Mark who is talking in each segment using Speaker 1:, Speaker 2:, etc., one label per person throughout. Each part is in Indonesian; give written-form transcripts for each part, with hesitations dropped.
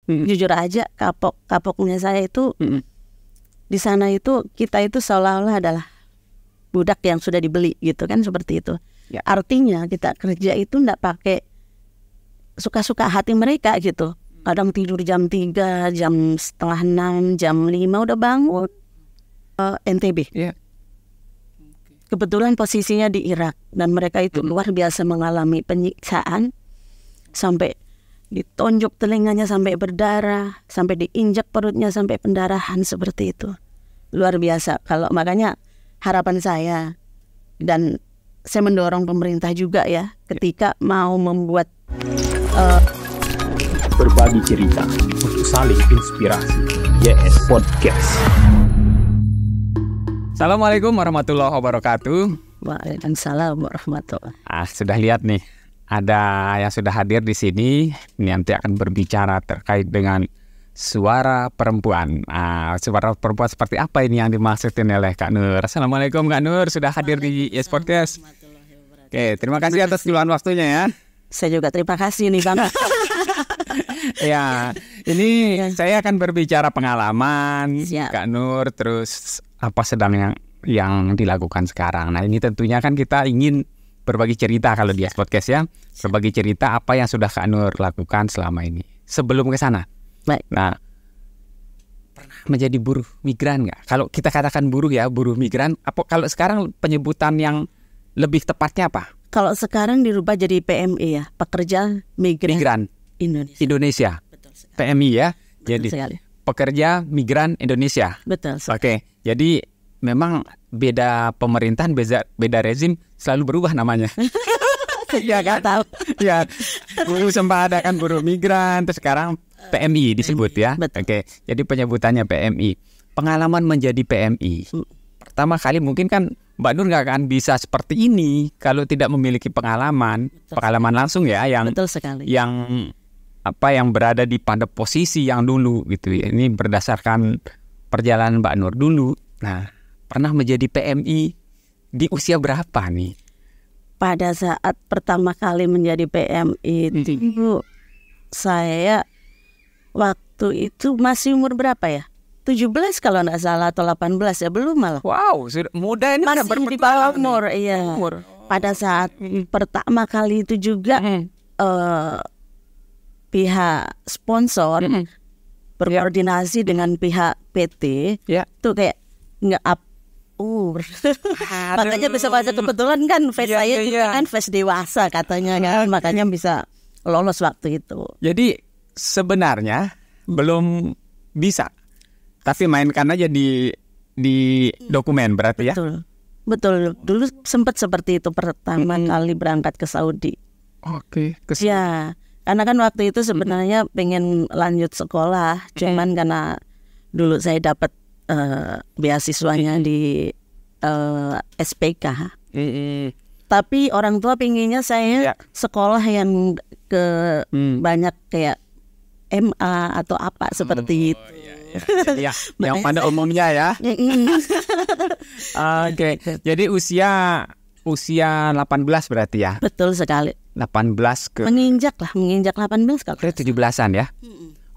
Speaker 1: Jujur aja, kapoknya saya itu di sana itu kita itu seolah-olah adalah budak yang sudah dibeli gitu kan, seperti itu.
Speaker 2: Ya.
Speaker 1: Artinya kita kerja itu enggak pakai suka-suka hati mereka gitu. Kadang tidur jam 3, jam setengah 6, jam 5 udah bangun. NTB.
Speaker 2: Ya.
Speaker 1: Kebetulan posisinya di Irak dan mereka itu luar biasa mengalami penyiksaan sampai ditonjok telinganya sampai berdarah, sampai diinjak perutnya sampai pendarahan seperti itu. Luar biasa. Kalau makanya harapan saya dan saya mendorong pemerintah juga ya ketika mau membuat
Speaker 3: berbagi cerita untuk saling inspirasi. YS Podcast.
Speaker 2: Assalamualaikum warahmatullahi wabarakatuh.
Speaker 1: Waalaikumsalam warahmatullahi.
Speaker 2: Sudah lihat nih, ada yang sudah hadir di sini. Ini nanti akan berbicara terkait dengan suara perempuan. Suara perempuan seperti apa ini yang dimaksudin oleh Kak Nur? Assalamualaikum Kak Nur, sudah hadir di YS Podcast. Oke, terima kasih atas luang waktunya ya.
Speaker 1: Saya juga terima kasih nih Bang.
Speaker 2: Ya, ini saya akan berbicara pengalaman
Speaker 1: Siap.
Speaker 2: Kak Nur, terus apa sedang yang dilakukan sekarang. Nah, ini tentunya kan kita ingin berbagi cerita kalau di YS Podcast ya. Berbagi cerita apa yang sudah Kak Nur lakukan selama ini. Sebelum ke sana.
Speaker 1: Baik.
Speaker 2: Nah, pernah menjadi buruh migran nggak? Kalau kita katakan buruh ya, buruh migran. Apa kalau sekarang penyebutan yang lebih tepatnya apa?
Speaker 1: Kalau sekarang dirubah jadi PMI ya, pekerja migran Indonesia.
Speaker 2: Betul.
Speaker 1: Betul sekali.
Speaker 2: PMI ya.
Speaker 1: Betul
Speaker 2: Jadi
Speaker 1: sekali.
Speaker 2: pekerja migran Indonesia.
Speaker 1: Betul sekali.
Speaker 2: Oke, jadi memang beda pemerintahan, beda rezim selalu berubah namanya.
Speaker 1: Ya nggak tahu.
Speaker 2: Ya, dulu sempat ada kan buruh migran, terus sekarang PMI disebut ya.
Speaker 1: Betul.
Speaker 2: Oke, jadi penyebutannya PMI. Pengalaman menjadi PMI. Pertama kali mungkin kan Mbak Nur nggak akan bisa seperti ini kalau tidak memiliki pengalaman langsung ya, yang
Speaker 1: Betul sekali.
Speaker 2: yang berada pada posisi yang dulu gitu ya. Ini berdasarkan perjalanan Mbak Nur dulu. Nah, pernah menjadi PMI di usia berapa nih?
Speaker 1: Pada saat pertama kali menjadi PMI itu saya waktu itu masih umur berapa ya? 17 kalau nggak salah atau 18 ya, belum malah.
Speaker 2: Wow, sudah muda ini,
Speaker 1: Masih di bawah umur, iya. Pada saat pertama kali itu juga pihak sponsor berkoordinasi dengan pihak PT, tuh kayak nggak makanya bisa baca, kebetulan kan face saya juga kan face dewasa katanya kan, makanya bisa lolos waktu itu.
Speaker 2: Jadi sebenarnya belum bisa, tapi mainkan aja di dokumen berarti ya.
Speaker 1: Betul. Dulu sempat seperti itu pertama kali berangkat ke Saudi.
Speaker 2: Oke.
Speaker 1: Ya, karena kan waktu itu sebenarnya pengen lanjut sekolah, cuman karena dulu saya dapat beasiswanya di SPK. Tapi orang tua pinginnya saya sekolah yang ke banyak kayak MA atau apa seperti itu.
Speaker 2: Ya, yang pada umumnya ya. Oke. Jadi usia 18 berarti ya.
Speaker 1: Betul sekali.
Speaker 2: 18
Speaker 1: menginjak 18 kalau
Speaker 2: 17-an ya.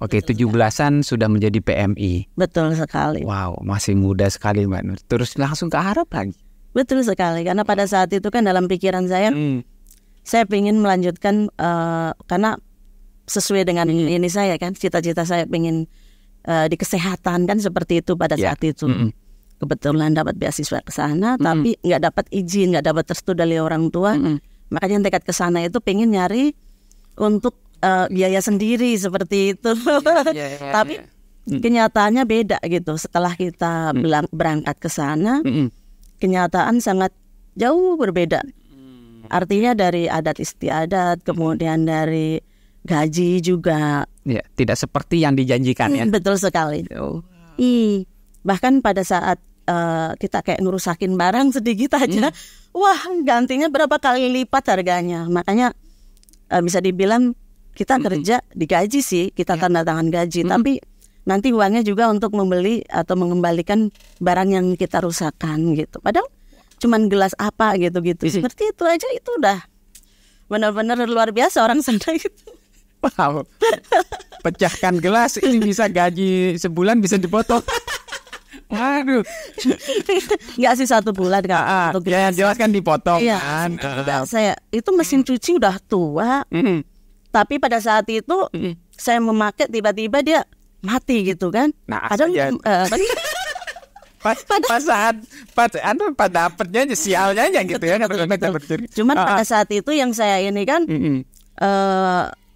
Speaker 2: Oke, 17-an sudah menjadi PMI.
Speaker 1: Betul sekali.
Speaker 2: Wow, masih muda sekali Mbak Nur. Terus langsung ke Arab lagi.
Speaker 1: Betul sekali, karena pada saat itu kan dalam pikiran saya ingin melanjutkan karena sesuai dengan ini saya kan, cita-cita saya pengen di kesehatan kan seperti itu pada saat itu. Kebetulan dapat beasiswa ke sana, tapi nggak dapat izin, nggak dapat restu dari orang tua. Makanya tekad ke sana itu pengen nyari untuk biaya sendiri seperti itu. Tapi kenyataannya beda gitu. Setelah kita berangkat ke sana, kenyataan sangat jauh berbeda. Artinya dari adat istiadat, kemudian dari gaji juga.
Speaker 2: Ya, tidak seperti yang dijanjikan ya.
Speaker 1: Betul sekali. Bahkan pada saat kita kayak ngerusakin barang sedikit aja, wah gantinya berapa kali lipat harganya. Makanya bisa dibilang kita kerja digaji sih, kita tanda tangan gaji, tapi nanti uangnya juga untuk membeli atau mengembalikan barang yang kita rusakkan gitu. Padahal cuman gelas apa gitu. Seperti itu aja itu udah benar-benar luar biasa orang sana gitu.
Speaker 2: Wow. Pecahkan gelas ini bisa gaji sebulan bisa dipotong. Waduh.
Speaker 1: Nggak sih 1 bulan Kak. Untuk
Speaker 2: Ya jelas kan dipotong
Speaker 1: Iya.
Speaker 2: kan.
Speaker 1: Udah, saya itu mesin cuci udah tua, tapi pada saat itu saya memakai tiba-tiba dia mati gitu kan.
Speaker 2: Nah,
Speaker 1: Padahal
Speaker 2: pas dapetnya aja sialnya aja gitu ya.
Speaker 1: cuman pada saat itu yang saya ini kan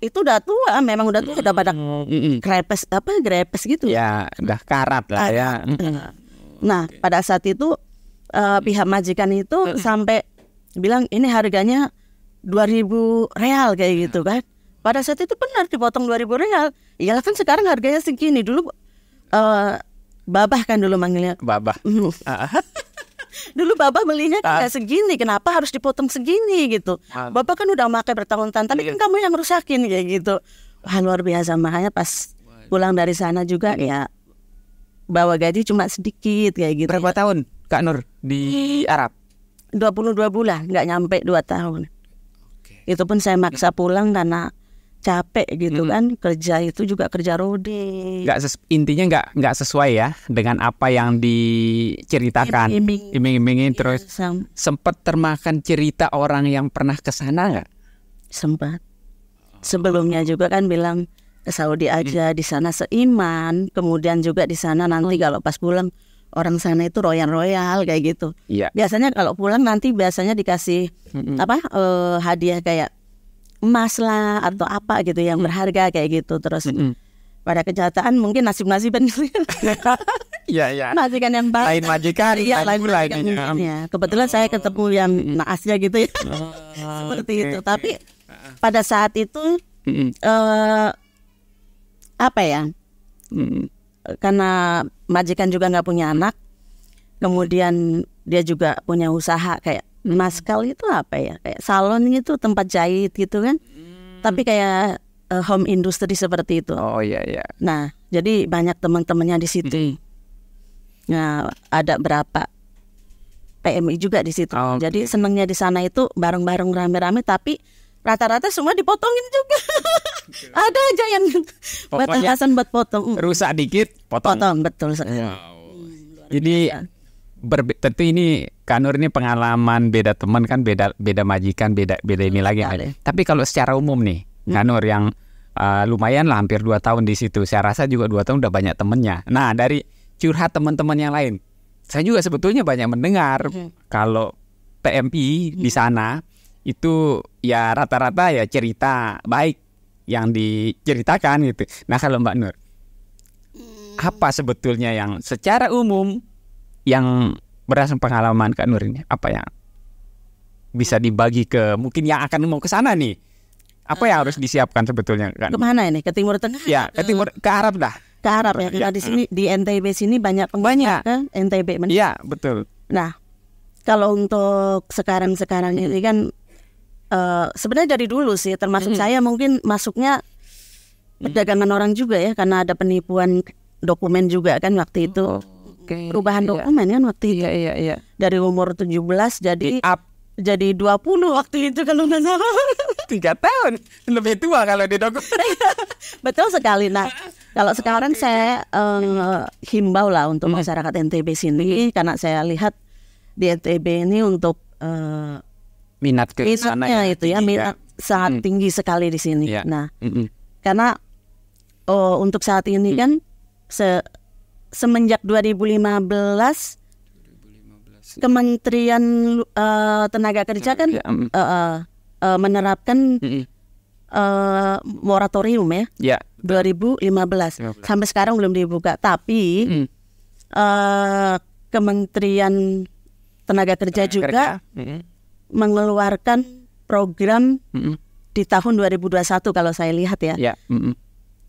Speaker 1: itu udah tua, memang udah tua, udah pada grepes gitu.
Speaker 2: Ya udah karat lah ya.
Speaker 1: Nah pada saat itu pihak majikan itu sampai bilang ini harganya 2.000 real kayak gitu kan. Pada saat itu benar dipotong 2.000 real. Iyalah kan sekarang harganya segini. Dulu babah kan dulu manggilnya.
Speaker 2: Babah.
Speaker 1: Dulu babah belinya kayak segini, kenapa harus dipotong segini gitu. Babah kan udah pakai bertahun-tahun, tapi kan kamu yang rusakin kayak gitu. Wah luar biasa. Makanya pas pulang dari sana juga ya bawa gaji cuma sedikit kayak gitu.
Speaker 2: Berapa tahun Kak Nur di Arab?
Speaker 1: 22 bulan, nggak nyampe 2 tahun. Itu pun saya maksa pulang karena capek gitu kan, kerja itu juga kerja rode.
Speaker 2: Intinya nggak sesuai ya dengan apa yang diceritakan. Iming-imingin terus sempat termakan cerita orang yang pernah ke sana nggak?
Speaker 1: Sempat. Sebelumnya juga kan bilang ke Saudi aja, di sana seiman. Kemudian juga di sana nanti kalau pas pulang orang sana itu royal kayak gitu.
Speaker 2: Iya.
Speaker 1: Biasanya kalau pulang nanti biasanya dikasih hadiah kayak emas lah atau apa gitu yang berharga kayak gitu. Terus pada kenyataan mungkin nasib-nasiban
Speaker 2: Iya.
Speaker 1: majikan yang baik.
Speaker 2: Lain majikan,
Speaker 1: lain majikan. Ya. Kebetulan saya ketemu yang naasnya gitu ya. Seperti itu. Tapi pada saat itu apa ya? Karena majikan juga nggak punya anak, kemudian dia juga punya usaha kayak maskal itu apa ya, kayak salon gitu, tempat jahit gitu kan, tapi kayak home industry seperti itu.
Speaker 2: Oh iya.
Speaker 1: Nah jadi banyak teman-temannya di situ. Nah ada berapa PMI juga di situ. Jadi senangnya di sana itu bareng-bareng rame-rame, tapi rata-rata semua dipotongin juga. Ada aja yang batasan buat potong.
Speaker 2: Rusak dikit, potong.
Speaker 1: Betul sekali.
Speaker 2: Jadi tentu ini Kak Nur ini pengalaman beda teman kan, beda majikan, beda ini lagi. Tapi kalau secara umum nih, Kak Nur yang lumayan lah hampir 2 tahun di situ. Saya rasa juga 2 tahun udah banyak temennya. Nah dari curhat teman-teman yang lain, saya juga sebetulnya banyak mendengar kalau PMI di sana itu ya rata-rata ya cerita baik yang diceritakan gitu. Nah kalau Mbak Nur, apa sebetulnya yang secara umum yang berdasarkan pengalaman Kak Nur ini, apa yang bisa dibagi ke mungkin yang akan mau ke sana nih? Apa yang harus disiapkan sebetulnya Kak Nur?
Speaker 1: Kemana ini? Ke Timur Tengah?
Speaker 2: Ya ke Timur, ke Arab dah.
Speaker 1: Ke Arab ya. Karena di sini di NTB sini banyak kan NTB.
Speaker 2: Iya betul.
Speaker 1: Nah kalau untuk sekarang ini kan sebenarnya dari dulu sih, termasuk saya mungkin masuknya perdagangan orang juga ya, karena ada penipuan dokumen juga kan waktu itu. Perubahan dokumen kan waktu itu.
Speaker 2: Iya.
Speaker 1: Dari umur 17 jadi 20 waktu itu kalau nggak salah.
Speaker 2: 3 tahun lebih tua kalau di dokumen.
Speaker 1: Betul sekali. Nah kalau sekarang saya himbau lah untuk masyarakat NTB sini, karena saya lihat di NTB ini untuk
Speaker 2: minat ke sana ya,
Speaker 1: itu ya minat sangat tinggi sekali di sini. Nah karena untuk saat ini kan semenjak 2015 Kementerian Tenaga Kerja kan menerapkan moratorium ya 2015 sampai sekarang belum dibuka, tapi Kementerian Tenaga Kerja juga mengeluarkan program di tahun 2021 kalau saya lihat ya.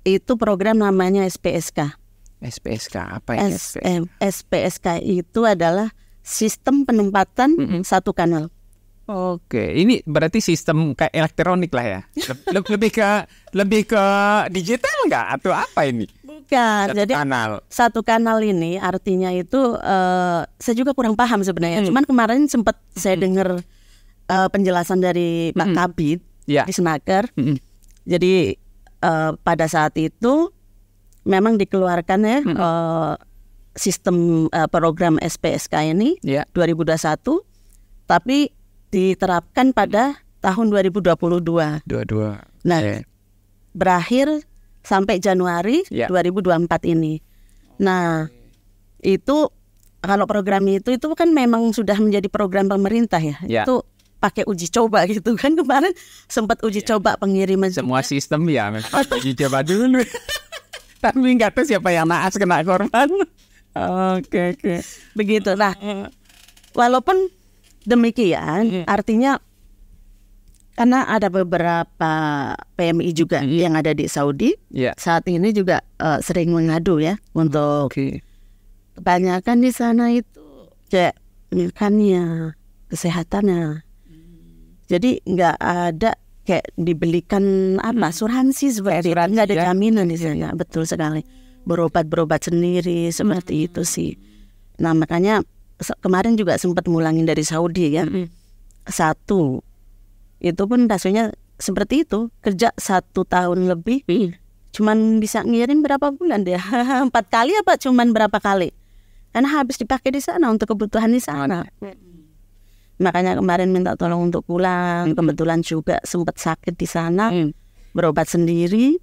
Speaker 1: Itu program namanya SPSK.
Speaker 2: SPSK apa ya?
Speaker 1: SPSK itu adalah sistem penempatan satu kanal.
Speaker 2: Oke, ini berarti sistem kayak elektronik lah ya. lebih ke digital nggak atau apa ini?
Speaker 1: Bukan. Jadi satu kanal ini artinya itu saya juga kurang paham sebenarnya. Cuman kemarin sempat saya dengar penjelasan dari Pak Kabid di Senaker. Jadi pada saat itu memang dikeluarkan ya sistem program SPSK ini 2021, tapi diterapkan pada tahun 2022. Nah, berakhir sampai Januari 2024 ini. Nah, itu kalau program itu kan memang sudah menjadi program pemerintah ya. Itu pakai uji coba gitu kan, kemarin sempat uji coba pengiriman
Speaker 2: semua juga. Sistem ya memang uji coba dulu. Tapi nggak tahu siapa yang naas kena korban. Oke.
Speaker 1: Begitu. Nah, walaupun demikian, artinya karena ada beberapa PMI juga yang ada di Saudi saat ini juga sering mengadu ya untuk kebanyakan di sana itu kayak makannya, kesehatannya. Jadi nggak ada kayak dibelikan asuransi seperti itu, nggak ada jaminan di sana. Betul sekali. Berobat sendiri seperti itu sih. Nah makanya kemarin juga sempat mulangin dari Saudi ya. Satu itu pun hasilnya seperti itu, kerja 1 tahun lebih cuman bisa ngirim berapa bulan dia 4 kali apa cuman berapa kali, karena habis dipakai di sana untuk kebutuhan di sana. Makanya kemarin minta tolong untuk pulang. Kebetulan juga sempat sakit di sana, berobat sendiri.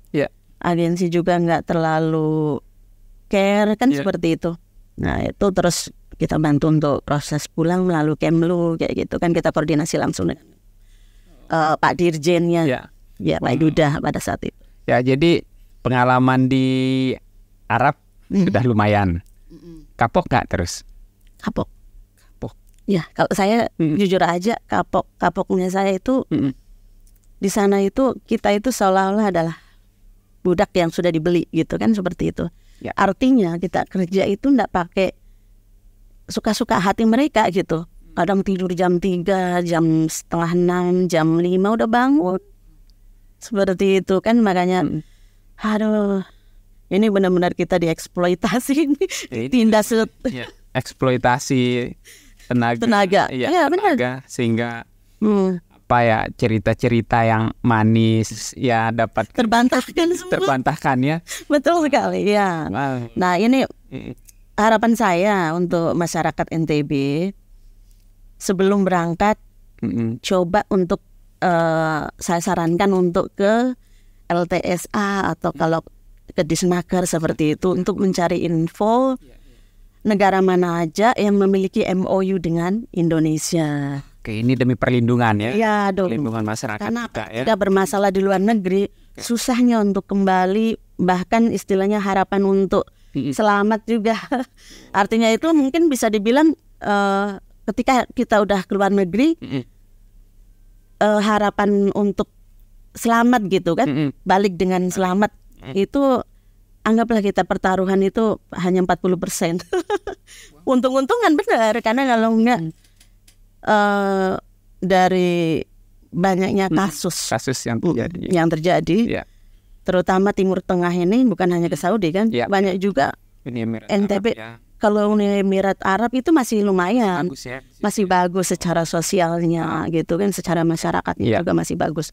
Speaker 1: Agensi juga nggak terlalu care kan seperti itu. Nah itu terus kita bantu untuk proses pulang melalui Kemlu kayak gitu kan, kita koordinasi langsung dengan Pak Dirjennya, Pak Duda pada saat itu.
Speaker 2: Ya, jadi pengalaman di Arab sudah lumayan. Kapok nggak terus?
Speaker 1: Kapok. Ya, kalau saya jujur aja kapoknya saya itu di sana itu kita itu seolah-olah adalah budak yang sudah dibeli gitu kan, seperti itu. Artinya kita kerja itu nggak pakai suka-suka hati mereka gitu. Kadang tidur jam 3, jam setengah 6, jam 5 udah bangun. Seperti itu kan, makanya aduh, ini benar-benar kita dieksploitasi. Tindas
Speaker 2: eksploitasi tenaga.
Speaker 1: Ya benar.
Speaker 2: Sehingga apa ya, cerita-cerita yang manis ya dapat terbantahkan ya.
Speaker 1: Betul sekali ya. Nah ini harapan saya untuk masyarakat NTB, sebelum berangkat coba untuk saya sarankan untuk ke LTSA atau kalau ke Disnaker seperti itu untuk mencari info negara mana aja yang memiliki MOU dengan Indonesia.
Speaker 2: Oke, ini demi perlindungan ya.
Speaker 1: Iya dong.
Speaker 2: Perlindungan masyarakat.
Speaker 1: Karena
Speaker 2: kita, ya.
Speaker 1: Kita bermasalah di luar negeri, susahnya untuk kembali, bahkan istilahnya harapan untuk selamat juga. Artinya itu mungkin bisa dibilang ketika kita udah keluar negeri, harapan untuk selamat gitu kan, balik dengan selamat itu anggaplah kita pertaruhan itu hanya 40%. Untung-untungan benar, karena kalau enggak dari banyaknya kasus yang terjadi, terutama Timur Tengah ini, bukan hanya ke Saudi kan, banyak juga NTB. Kalau Uni Emirat Arab itu masih lumayan, masih bagus secara sosialnya gitu kan, secara masyarakatnya juga masih bagus.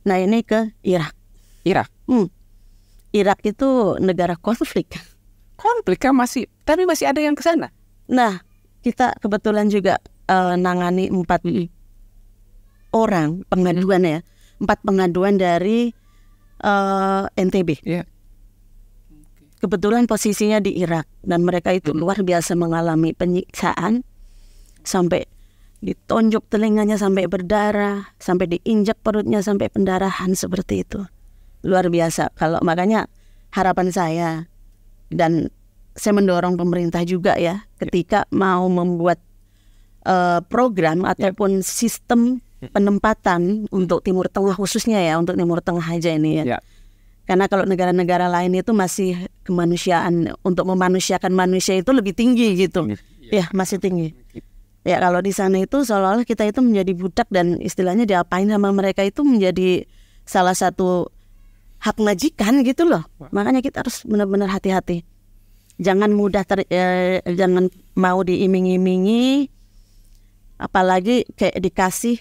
Speaker 1: Nah ini ke Irak. Irak itu negara konflik
Speaker 2: kan masih, tapi masih ada yang ke sana.
Speaker 1: Nah kita kebetulan juga nangani 4 orang pengaduan ya, 4 pengaduan dari NTB. Kebetulan posisinya di Irak dan mereka itu luar biasa mengalami penyiksaan, sampai ditonjok telinganya sampai berdarah, sampai diinjak perutnya sampai pendarahan seperti itu. Luar biasa. Kalau makanya harapan saya, dan saya mendorong pemerintah juga ya, ketika mau membuat program ataupun sistem penempatan untuk Timur Tengah khususnya ya, untuk Timur Tengah aja ini ya. Karena kalau negara-negara lain itu masih kemanusiaan, untuk memanusiakan manusia itu lebih tinggi gitu. Ya masih tinggi. Ya kalau di sana itu seolah-olah kita itu menjadi budak dan istilahnya diapain sama mereka itu menjadi salah satu hak majikan gitu loh. Makanya kita harus benar-benar hati-hati. Jangan mudah jangan mau diiming-imingi, apalagi kayak dikasih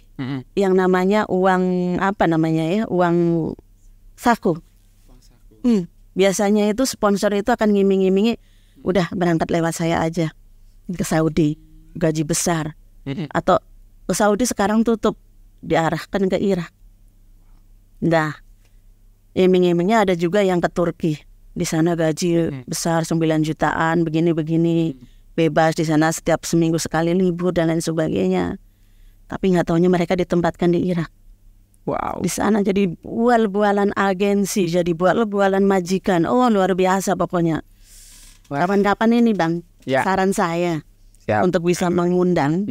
Speaker 1: yang namanya uang uang saku. Biasanya itu sponsor itu akan ngiming-ngimingi, udah berangkat lewat saya aja ke Saudi, gaji besar. Atau ke Saudi sekarang tutup, diarahkan ke Irak. Nah, iming-imingnya ada juga yang ke Turki. Di sana gaji besar 9 jutaan, begini-begini, bebas di sana setiap seminggu sekali libur dan lain sebagainya. Tapi nggak taunya mereka ditempatkan di Irak.
Speaker 2: Wow.
Speaker 1: Di sana jadi bual-bualan agensi, jadi bual-bualan majikan. Oh, luar biasa pokoknya. Kapan-kapan ini Bang, saran saya untuk bisa mengundang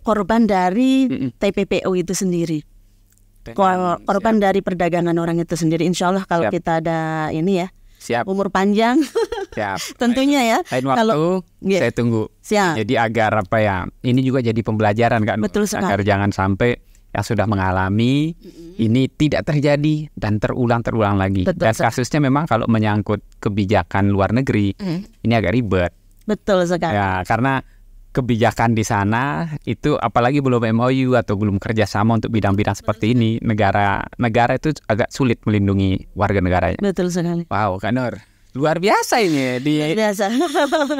Speaker 1: korban dari TPPO itu sendiri. Korban dari perdagangan orang itu sendiri. Insya Allah kalau kita ada ini ya, umur panjang, tentunya ya.
Speaker 2: Lain waktu saya tunggu. Jadi agar apa ya, ini juga jadi pembelajaran kan.
Speaker 1: Betul sekali.
Speaker 2: Agar jangan sampai yang sudah mengalami ini tidak terjadi dan terulang lagi. Dan kasusnya memang kalau menyangkut kebijakan luar negeri, ini agak ribet.
Speaker 1: Betul sekali.
Speaker 2: Ya, karena kebijakan di sana itu apalagi belum MOU atau belum kerjasama untuk bidang-bidang seperti ini, negara itu agak sulit melindungi warga negaranya.
Speaker 1: Betul sekali.
Speaker 2: Wow, Kak Nur, luar biasa ini di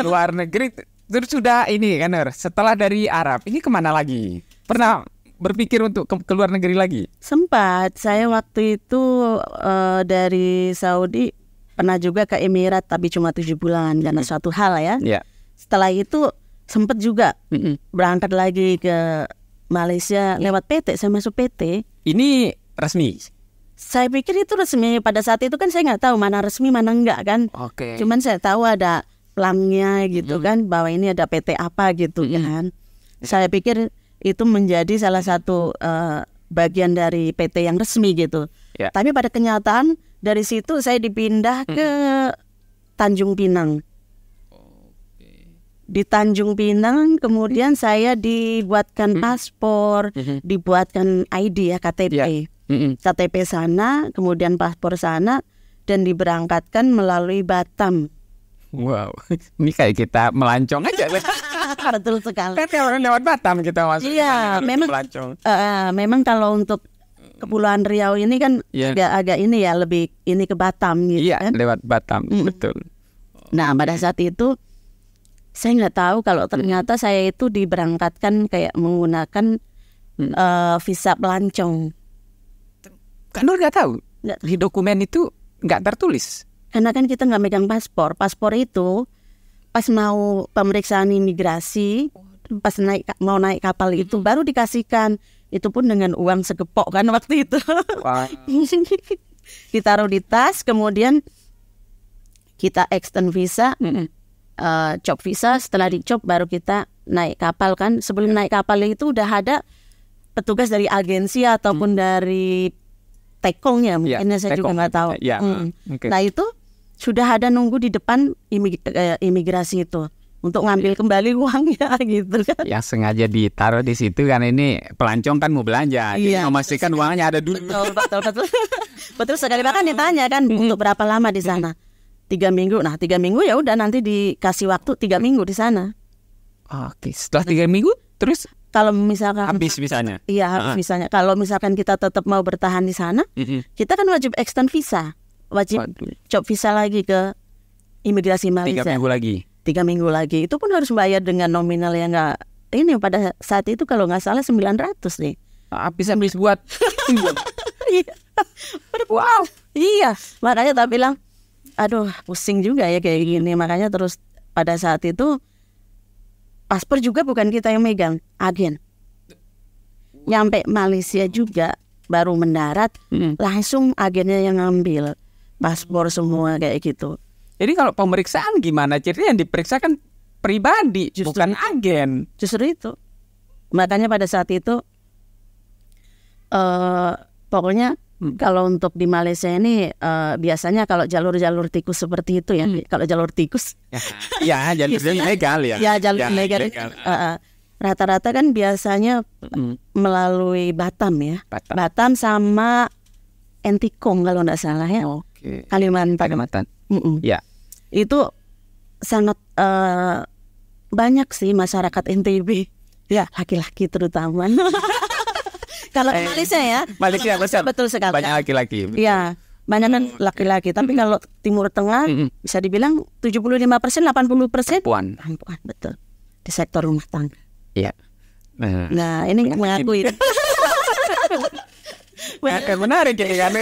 Speaker 2: luar negeri. Terus sudah ini Kak Nur, setelah dari Arab ini kemana lagi? Pernah berpikir untuk ke luar negeri lagi?
Speaker 1: Sempat, saya waktu itu dari Saudi pernah juga ke Emirat, tapi cuma 7 bulan karena suatu hal ya. Setelah itu sempat juga berangkat lagi ke Malaysia lewat PT, saya masuk PT.
Speaker 2: Ini resmi?
Speaker 1: Saya pikir itu resmi, pada saat itu kan saya nggak tahu mana resmi mana enggak kan. Cuman saya tahu ada pelangnya gitu kan, bahwa ini ada PT apa gitu kan. Saya pikir itu menjadi salah satu bagian dari PT yang resmi gitu. Tapi pada kenyataan dari situ saya dipindah ke Tanjung Pinang. Di Tanjung Pinang kemudian saya dibuatkan paspor, dibuatkan ID ya, KTP. KTP sana, kemudian paspor sana, dan diberangkatkan melalui Batam.
Speaker 2: Wow, ini kayak kita melancong aja.
Speaker 1: Betul sekali.
Speaker 2: Kan orang lewat Batam kita masuk.
Speaker 1: Iya, memang kalau untuk Kepulauan Riau ini kan agak ini ya, lebih ini ke Batam gitu kan.
Speaker 2: Iya, lewat Batam, betul.
Speaker 1: Nah, pada saat itu saya nggak tahu kalau ternyata saya itu diberangkatkan kayak menggunakan visa pelancong.
Speaker 2: Kan Nur nggak tahu? Di dokumen itu nggak tertulis.
Speaker 1: Karena kan kita nggak megang paspor. Paspor itu pas mau pemeriksaan imigrasi, pas mau naik kapal itu baru dikasihkan. Itu pun dengan uang segepok kan waktu itu.
Speaker 2: Wow.
Speaker 1: Ditaruh di tas, kemudian kita extend visa, cop visa. Setelah dicop baru kita naik kapal kan. Sebelum naik kapal itu udah ada petugas dari agensi ataupun dari tekongnya, mungkin saya juga nggak tahu. Nah itu sudah ada nunggu di depan imigrasi itu untuk ngambil kembali uangnya gitu kan.
Speaker 2: Yang sengaja ditaruh di situ kan, ini pelancong kan mau belanja, jadi memastikan uangnya ada dulu.
Speaker 1: Betul. Betul sekali. Bahkan ditanya kan untuk berapa lama di sana? 3 minggu. Nah 3 minggu ya udah, nanti dikasih waktu 3 minggu di sana.
Speaker 2: Oke, setelah 3 minggu terus
Speaker 1: kalau misalkan
Speaker 2: habis visanya.
Speaker 1: Iya, habis visanya. Kalau misalkan kita tetap mau bertahan di sana, kita kan wajib extend visa. Wajib cop visa lagi ke imigrasi Malaysia.
Speaker 2: 3 minggu lagi.
Speaker 1: 3 minggu lagi. Itu pun harus bayar dengan nominal yang enggak, ini pada saat itu kalau nggak salah 900 nih.
Speaker 2: Habis buat.
Speaker 1: Wow. Iya. Makanya tak bilang, aduh pusing juga ya kayak gini. Makanya terus pada saat itu paspor juga bukan kita yang megang, agen. Nyampe Malaysia juga baru mendarat, langsung agennya yang ngambil paspor semua kayak gitu.
Speaker 2: Jadi kalau pemeriksaan gimana? Jadi yang diperiksa kan pribadi, bukan agen.
Speaker 1: Justru itu. Makanya pada saat itu pokoknya kalau untuk di Malaysia ini biasanya kalau jalur-jalur tikus seperti itu ya, kalau jalur tikus
Speaker 2: ya jalur ilegal ya.
Speaker 1: Ya jalur ilegal. Rata-rata kan biasanya melalui Batam ya. Batam sama Entikong kalau nggak salah ya. Kalimantan.
Speaker 2: Ya.
Speaker 1: Itu sangat banyak sih masyarakat NTB. Ya, laki-laki terutama. Kalau Malaysia ya.
Speaker 2: Malaysia besar.
Speaker 1: Betul sekali.
Speaker 2: Banyak laki-laki.
Speaker 1: Iya. banyak kan laki-laki. Tapi kalau Timur Tengah bisa dibilang 75%, 80%
Speaker 2: Perempuan.
Speaker 1: betul. Di sektor rumah tangga.
Speaker 2: Iya.
Speaker 1: Nah, ini mengakui.
Speaker 2: Menarik ya kan.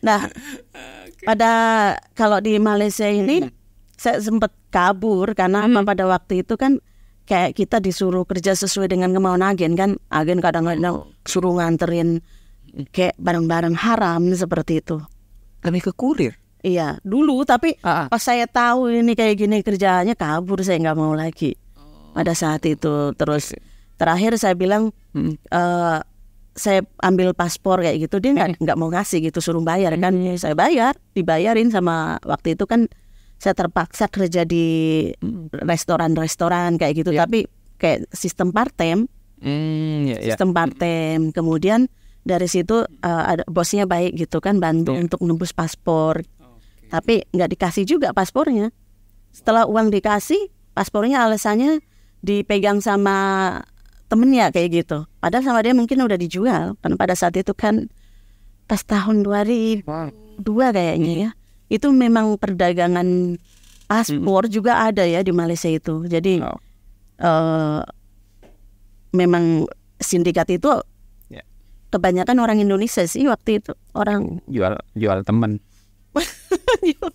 Speaker 1: Nah, kalau di Malaysia ini saya sempat kabur karena pada waktu itu kan kayak kita disuruh kerja sesuai dengan kemauan agen kan. Agen kadang-kadang suruh nganterin kayak barang-barang haram seperti itu.
Speaker 2: Lebih ke kurir.
Speaker 1: Iya, dulu tapi pas saya tahu ini kayak gini kerjaannya kabur, saya nggak mau lagi. Pada saat itu terus terakhir saya bilang saya ambil paspor kayak gitu, dia nggak mau ngasih gitu, suruh bayar kan. Saya dibayarin sama waktu itu kan saya terpaksa kerja di restoran kayak gitu, tapi kayak sistem part-time. Sistem part-time. Kemudian dari situ ada bosnya baik gitu kan, bantu untuk nembus paspor. Tapi nggak dikasih juga paspornya. Setelah uang dikasih, paspornya alasannya dipegang sama temennya kayak gitu. Padahal sama dia mungkin udah dijual. Karena pada saat itu kan pas tahun 2002 kayaknya ya. Itu memang perdagangan paspor juga ada ya di Malaysia itu. Jadi memang sindikat itu kebanyakan orang Indonesia sih waktu itu, orang
Speaker 2: jual teman.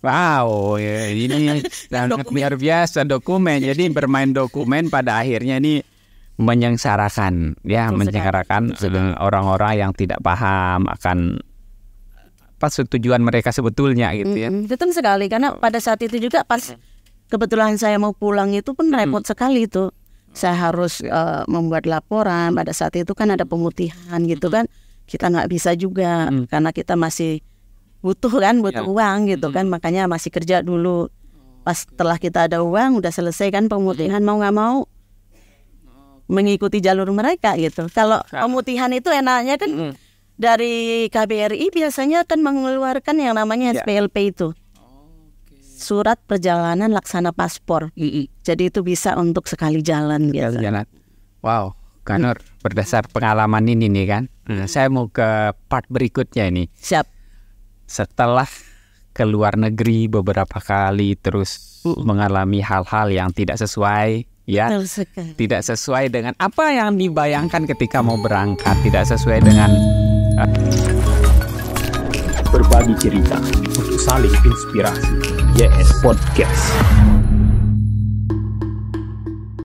Speaker 2: Wow, ya, ini sangat luar biasa dokumen. Jadi bermain dokumen pada akhirnya ini menyengsarakan orang-orang yang tidak paham akan apa tujuan mereka sebetulnya gitu ya.
Speaker 1: Betul sekali, karena pada saat itu juga pas kebetulan saya mau pulang itu pun repot sekali itu. Saya harus membuat laporan. Pada saat itu kan ada pemutihan gitu kan. Kita nggak bisa juga karena kita masih butuh uang gitu kan. Makanya masih kerja dulu. Pas setelah kita ada uang udah selesai kan pemutihan, mau nggak mau mengikuti jalur mereka gitu. Kalau pemutihan itu enaknya kan dari KBRI biasanya kan mengeluarkan yang namanya SPLP itu. Surat perjalanan laksana paspor. Jadi itu bisa untuk sekali jalan gitu.
Speaker 2: Wow, Kak Nur, berdasar pengalaman ini nih kan, saya mau ke part berikutnya ini.
Speaker 1: Siap.
Speaker 2: Setelah ke luar negeri beberapa kali terus mengalami hal-hal yang tidak sesuai, tidak sesuai dengan apa yang dibayangkan ketika mau berangkat, tidak sesuai dengan
Speaker 3: berbagi cerita untuk saling inspirasi. YS Podcast.